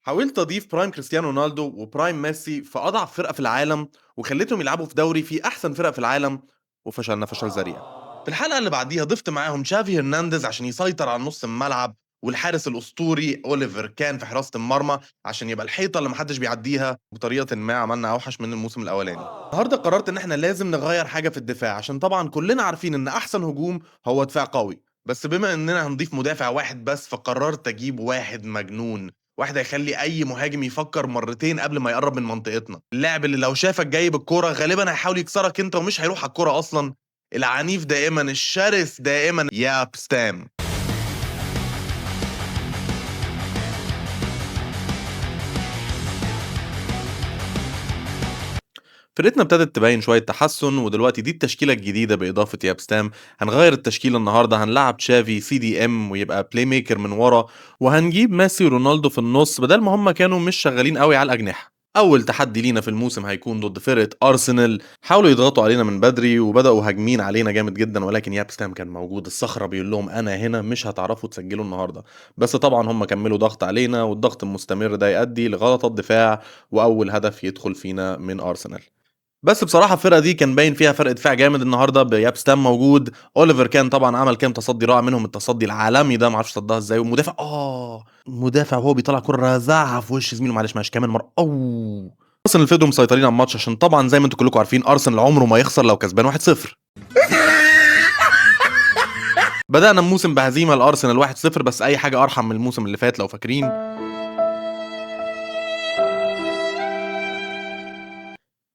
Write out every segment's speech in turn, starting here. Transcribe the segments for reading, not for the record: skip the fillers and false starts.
حاولت أضيف برايم كريستيانو رونالدو وبرايم ميسي في أضعف فرقة في العالم وخليتهم يلعبوا في دوري فيه أحسن فرق في العالم وفشلنا فشل ذريع. في الحلقة اللي بعديها ضفت معاهم تشافي هرنانديز عشان يسيطر على نص الملعب، والحارس الأسطوري أوليفر كان في حراسة المرمى عشان يبقى الحيطة اللي محدش بيعديها. بطريقة ما عملنا أوحش من الموسم الأولاني. النهارده قررت إن احنا لازم نغير حاجة في الدفاع عشان طبعا كلنا عارفين إن أحسن هجوم هو دفاع قوي، بس بما إننا هنضيف مدافع واحد بس فقررت أجيب واحد مجنون، واحد هيخلي اي مهاجم يفكر مرتين قبل ما يقرب من منطقتنا، اللاعب اللي لو شافك جاي بالكوره غالبا هيحاول يكسرك انت ومش هيروح على الكوره اصلا، العنيف دائما الشرس دائما ياب ستام. فرقتنا ابتدت تبين شويه تحسن ودلوقتي دي التشكيله الجديده باضافه ياب ستام. هنغير التشكيله النهارده، هنلعب تشافي سي دي ام ويبقى بلاي ميكر من ورا، وهنجيب ميسي ورونالدو في النص بدل ما هم كانوا مش شغالين قوي على الاجنحه. اول تحدي لينا في الموسم هيكون ضد فرقه ارسنال، حاولوا يضغطوا علينا من بدري وبداوا هاجمين علينا جامد جدا، ولكن ياب ستام كان موجود الصخره بيقول لهم انا هنا مش هتعرفوا تسجلوا النهارده. بس طبعا هم كملوا ضغط علينا والضغط المستمر ده يؤدي لغلط الدفاع واول هدف يدخل فينا من ارسنال. بس بصراحة الفرقة دي كان باين فيها فرق دفاع جامد النهارده بيابستام موجود، اوليفر كان طبعا عمل كام تصدي رائع منهم التصدي العالمي ده ما اعرفش صدها ازاي، ومدافع مدافع وهو بيطلع كرة رزعها في وش زميله، معلش ماشي كمان مرة ارسنال فضلوا مسيطرين على الماتش عشان طبعا زي ما انتوا كلكم عارفين ارسنال عمره ما يخسر لو كسبان 1-0. بدأنا الموسم بهزيمة لارسنال 1-0، بس اي حاجة ارحم من الموسم اللي فات لو فاكرين.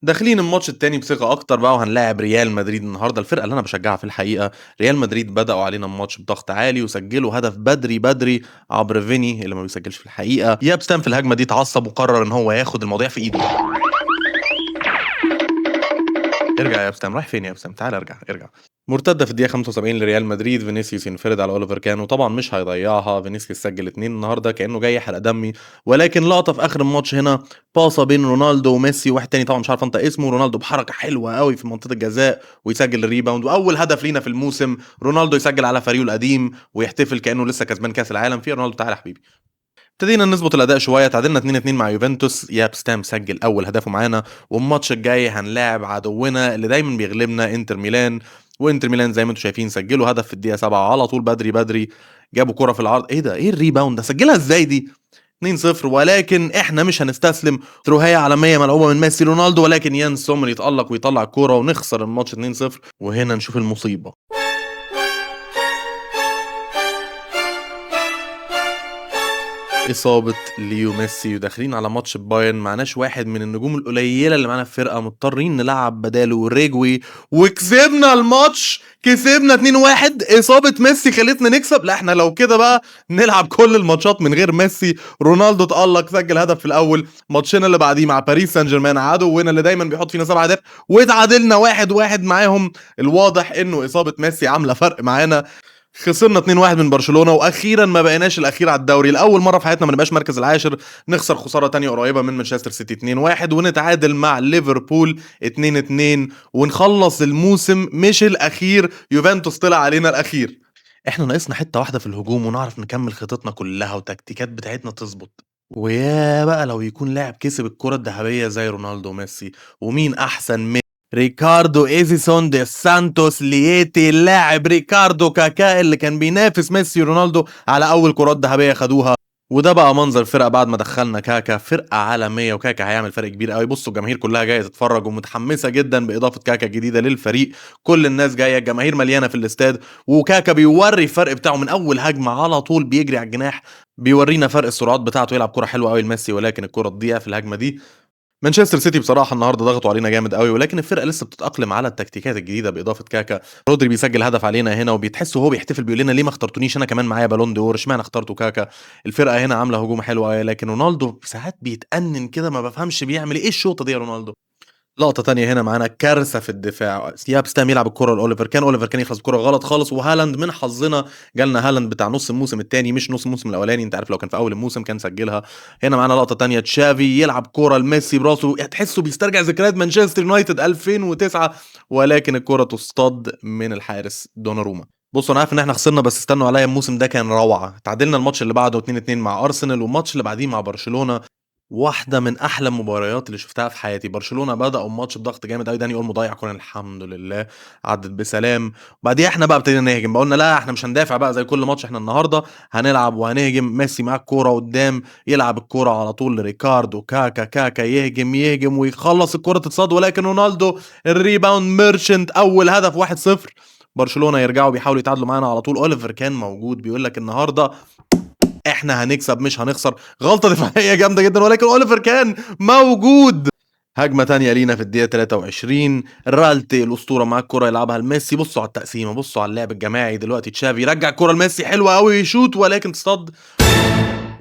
داخلين الماتش التاني بثقة أكتر بقى وهنلاعب ريال مدريد النهارده، الفرقة اللي أنا باشجعها في الحقيقة. ريال مدريد بدأوا علينا الماتش بضغط عالي وسجلوا هدف بدري بدري عبر فيني اللي ما بيسجلش في الحقيقة. يابستام في الهجمة دي اتعصب وقرر إن هو ياخد المواضيع في إيده. ارجع يا يابستام، رايح فين يا يابستام؟ تعال ارجع. مرتدة في الدقيقة 75 لريال مدريد، فينيسيوس ينفرد على اوليفر كان وطبعا مش هيضيعها، فينيسيوس سجل 2 النهارده كأنه جاي يحرق دمي، ولكن لقطة في آخر الماتش هنا باصة بين رونالدو وميسي وواحد تاني طبعا مش عارف انطق اسمه، رونالدو بحركة حلوة قوي في منطقة الجزاء ويسجل الريباوند واول هدف لينا في الموسم. رونالدو يسجل على فريقه القديم ويحتفل كأنه لسه كسبان كأس العالم. في رونالدو تعالى يا حبيبي. ابتدينا نظبط الاداء شويه، تعادلنا 2-2 مع يوفنتوس، يابستام سجل اول هدفه معانا، والماتش الجاي هنلاعب عدونا اللي دايما بيغلبنا انتر ميلان. وانتر ميلان زي ما انتم شايفين سجلوا هدف في الدقيقه 7 على طول بدري بدري، جابوا كرة في العرض، ايه ده، ايه الريباوند ده، سجلها ازاي دي؟ 2-0، ولكن احنا مش هنستسلم. تروهية عالمية ملعوبة من ميسي رونالدو، ولكن يان سومر يتألق ويطلع الكورة ونخسر الماتش 2-0. وهنا نشوف المصيبة. إصابة ليو ميسي وداخلين على ماتش بايرن، معناش واحد من النجوم القليلة اللي معانا في الفرقة، مضطرين نلعب بداله ريجوي وكسبنا الماتش، كسبنا 2-1. إصابة ميسي خلتنا نكسب، لا احنا لو كده بقى نلعب كل الماتشات من غير ميسي. رونالدو تألق سجل هدف في الأول، ماتشنا اللي بعديه مع باريس سان جيرمان عدونا اللي دايما بيحط فينا 7 أهداف واتعادلنا 1-1 معاهم. الواضح إنه إصابة ميسي عاملة فرق معانا. خسرنا 2-1 من برشلونة واخيرا ما بقيناش الاخير على الدوري، لاول مره في حياتنا ما نبقاش مركز العاشر، نخسر خساره تانية قريبه من مانشستر سيتي 2-1 ونتعادل مع ليفربول 2-2 ونخلص الموسم مش الاخير، يوفنتوس طلع علينا الاخير. احنا ناقصنا حته واحده في الهجوم ونعرف نكمل خطتنا كلها والتكتيكات بتاعتنا تظبط، ويا بقى لو يكون لاعب كسب الكرة الذهبية زي رونالدو وميسي. ومين أحسن من ريكاردو إيزيسون دي سانتوس ليتي، اللاعب ريكاردو كاكا اللي كان بينافس ميسي ورونالدو على أول كرات ذهبية خدوها. وده بقى منظر الفرقة بعد ما دخلنا كاكا، فرقة عالمية وكاكا هيعمل فرق كبير قوي. بصوا الجماهير كلها جاية تتفرج ومتحمسة جدا بإضافة كاكا الجديدة للفريق، كل الناس جاية، الجماهير مليانة في الاستاد، وكاكا بيوري الفرق بتاعه من أول هجمة على طول بيجري على الجناح، بيورينا فرق السرعات بتاعته، يلعب كرة حلوة قوي لميسي ولكن الكرة تضيع في الهجمة دي. مانشستر سيتي بصراحة النهارده ضغطوا علينا جامد قوي، ولكن الفرقة لسه بتتأقلم على التكتيكات الجديدة بإضافة كاكا. رودري بيسجل هدف علينا هنا وبيتحس وهو بيحتفل بيقول لنا ليه ما اخترتونيش انا كمان معايا بالون دور، اشمعنى اخترتوا كاكا. الفرقة هنا عاملة هجوم حلو قوي، لكن رونالدو ساعات بيتأنن كده ما بفهمش بيعمل ايه الشوطة دي يا رونالدو. لقطة تانية هنا معانا كارثة في الدفاع، يابستام يلعب الكرة لأوليفر كان، أوليفر كان يخلص الكرة غلط خالص، وهالاند من حظنا جالنا هالاند بتاع نص الموسم التاني مش نص الموسم الأولاني، أنت عارف لو كان في أول الموسم كان سجلها. هنا معانا لقطة تانية تشافي يلعب كرة لميسي براسه، تحسه بيسترجع ذكريات مانشستر يونايتد 2009، ولكن الكرة تصطاد من الحارس دوناروما. بصوا انا عارف ان احنا خسرنا، بس استنوا عليا، الموسم ده كان روعه. تعادلنا الماتش اللي بعده 2-2 مع ارسنال، والماتش اللي بعديه مع برشلونه، واحده من احلى المباريات اللي شفتها في حياتي. برشلونه بداوا الماتش بضغط جامد قوي، داني اولمو ضيع كوره الحمد لله عدت بسلام. وبعديها احنا بقى ابتدينا نهجم، بقى قلنا لا احنا مش هندافع بقى زي كل ماتش، احنا النهارده هنلعب وهنهجم. ميسي معاه الكوره قدام، يلعب الكوره على طول لريكاردو، كاكا يهجم ويخلص الكوره تتصاد، ولكن رونالدو الريباوند ميرشنت، اول هدف 1-0. برشلونه يرجعوا بيحاولوا يتعادلوا معانا على طول. اوليفر كان موجود بيقول لك النهارده احنا هنكسب مش هنخسر. غلطه دفاعيه جامده جدا، ولكن اوليفر كان موجود. هجمه تانية لينا في الدقيقه 23، رالتي الاسطوره مع الكره يلعبها لميسي. بصوا على التقسيمه، بصوا على اللعب الجماعي. دلوقتي تشافي يرجع الكره لميسي حلوه قوي، يشوط ولكن تصد،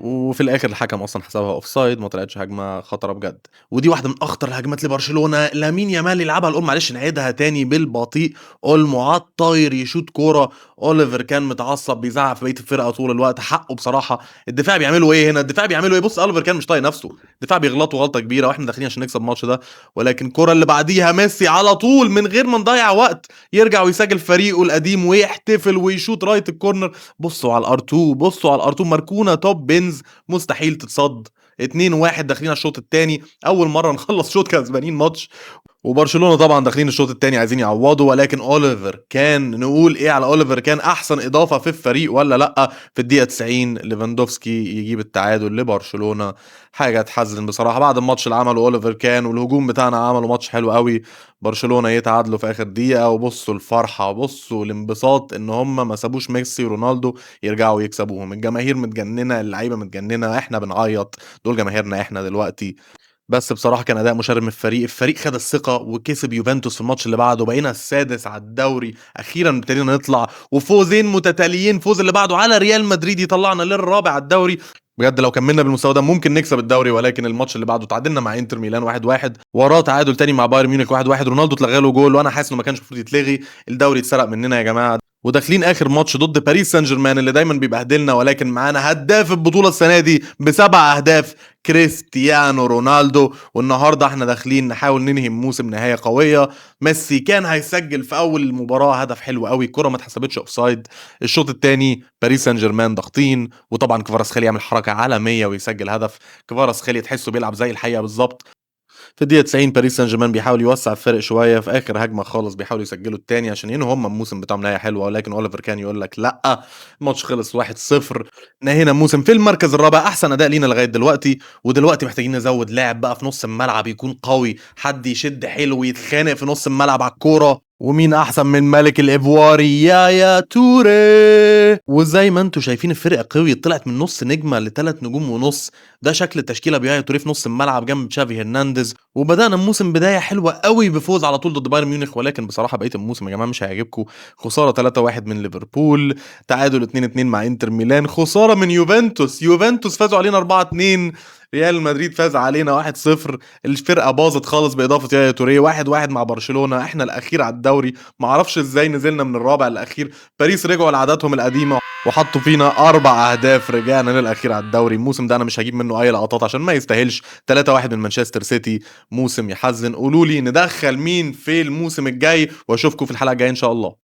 وفي الاخر الحكم اصلا حسبها اوفسايد، ما طلعتش هجمه خطره بجد. ودي واحده من اخطر الهجمات لبرشلونه. لامين يامال يلعبها لأول، معلش نعيدها تاني بالبطيء. اولمو على الطاير يشوط كوره. اوليفر كان متعصب بيزعق في بقيه الفرقه طول الوقت، حقه بصراحه. الدفاع بيعملوا ايه هنا؟ الدفاع بيعملوا ايه؟ بص اوليفر كان مش طايق نفسه، الدفاع بيغلطوا غلطه كبيره واحنا داخلين عشان نكسب الماتش ده. ولكن الكره اللي بعديها ميسي على طول من غير ما نضيع وقت يرجع ويسجل فريقه القديم ويحتفل ويشوط رايت الكورنر. بصوا على الار2، بصوا على الار2، ماركونا توب بينز، مستحيل تتصد. 2-1 داخلين على الشوط الثاني، اول مره نخلص شوط كسبانين ماتش. وبرشلونه طبعا داخلين الشوط الثاني عايزين يعوضوا، ولكن اوليفر كان، نقول ايه على اوليفر؟ كان احسن اضافه في الفريق ولا لا؟ في الدقيقه 90 ليفاندوفسكي يجيب التعادل لبرشلونه. حاجه تحزن بصراحه بعد الماتش اللي عمله اوليفر كان، والهجوم بتاعنا عملوا ماتش حلو قوي. برشلونه يتعادلوا في اخر دقيقه، وبصوا الفرحه، بصوا الانبساط ان هم ما سابوش ميسي ورونالدو يرجعوا يكسبوهم. الجماهير متجننه، اللعيبه متجننه، احنا بنعيط. دول جماهيرنا احنا دلوقتي. بس بصراحة كان أداء مشرف من الفريق خد الثقة وكسب يوفنتوس في الماتش اللي بعده، بقينا السادس على الدوري، أخيرا ابتدينا نطلع، وفوزين متتاليين، فوز اللي بعده على ريال مدريد يطلعنا للرابع على الدوري. بجد لو كملنا بالمستوى ده ممكن نكسب الدوري، ولكن الماتش اللي بعده تعادلنا مع انتر ميلان 1-1، وراه تعادل تاني مع بايرن ميونخ 1-1. رونالدو اتلغى له جول، وانا حاسس انه ما كانش المفروض يتلغي. الدوري اتسرق مننا يا جماعه. وداخلين اخر ماتش ضد باريس سان جيرمان اللي دايما بيبهدلنا، ولكن معانا هداف البطوله السنه دي ب7 اهداف، كريستيانو رونالدو. والنهارده احنا داخلين نحاول ننهي موسم نهايه قويه. ميسي كان هيسجل في اول المباراه هدف حلو قوي، الكره ما اتحسبتش اوفسايد. الشوط الثاني باريس سان جيرمان ضاغطين، وطبعا كفاراتسخيليا يعمل حركه عالميه ويسجل هدف. كفاراتسخيليا تحسه بيلعب زي الحقيقه بالظبط. في الدقيقة 90 باريس سان جيرمان بيحاول يوسع الفرق شوية، في آخر هجمة خالص بيحاولوا يسجلوا التاني عشان ينهوا هم الموسم بتاعهم نهاية حلوة، ولكن أوليفر كان يقول لك لأ. الماتش خلص 1-0، نهينا الموسم في المركز الرابع، أحسن أداء لينا لغاية دلوقتي. ودلوقتي محتاجين نزود لاعب بقى في نص الملعب يكون قوي، حد يشد حلو يتخانق في نص الملعب على الكورة. ومين احسن من ملك الايفواري يا توري؟ وزي ما انتم شايفين الفرقه قوي، طلعت من نص نجمه ل3 نجوم ونص. ده شكل التشكيله بيايا توري في نص الملعب جنب تشافي هرنانديز. وبدانا الموسم بدايه حلوه قوي بفوز على طول ضد بايرن ميونخ، ولكن بصراحه بقيه الموسم يا جماعه مش هيعجبكم. خساره 3-1 من ليفربول، تعادل 2-2 مع انتر ميلان، خساره من يوفنتوس فازوا علينا 4-2، ريال مدريد فاز علينا 1-0. الفرقه باظت خالص باضافه يايا توريه. 1-1 مع برشلونه، احنا الاخير على الدوري، معرفش ازاي نزلنا من الرابع الاخير. باريس رجعوا لعاداتهم القديمه وحطوا فينا 4 اهداف، رجعنا للاخير على الدوري. الموسم ده انا مش هجيب منه اي لقطات عشان ما يستاهلش. 3-1 من مانشستر سيتي، موسم يحزن. قولوا لي ندخل مين في الموسم الجاي، واشوفكم في الحلقه الجايه ان شاء الله.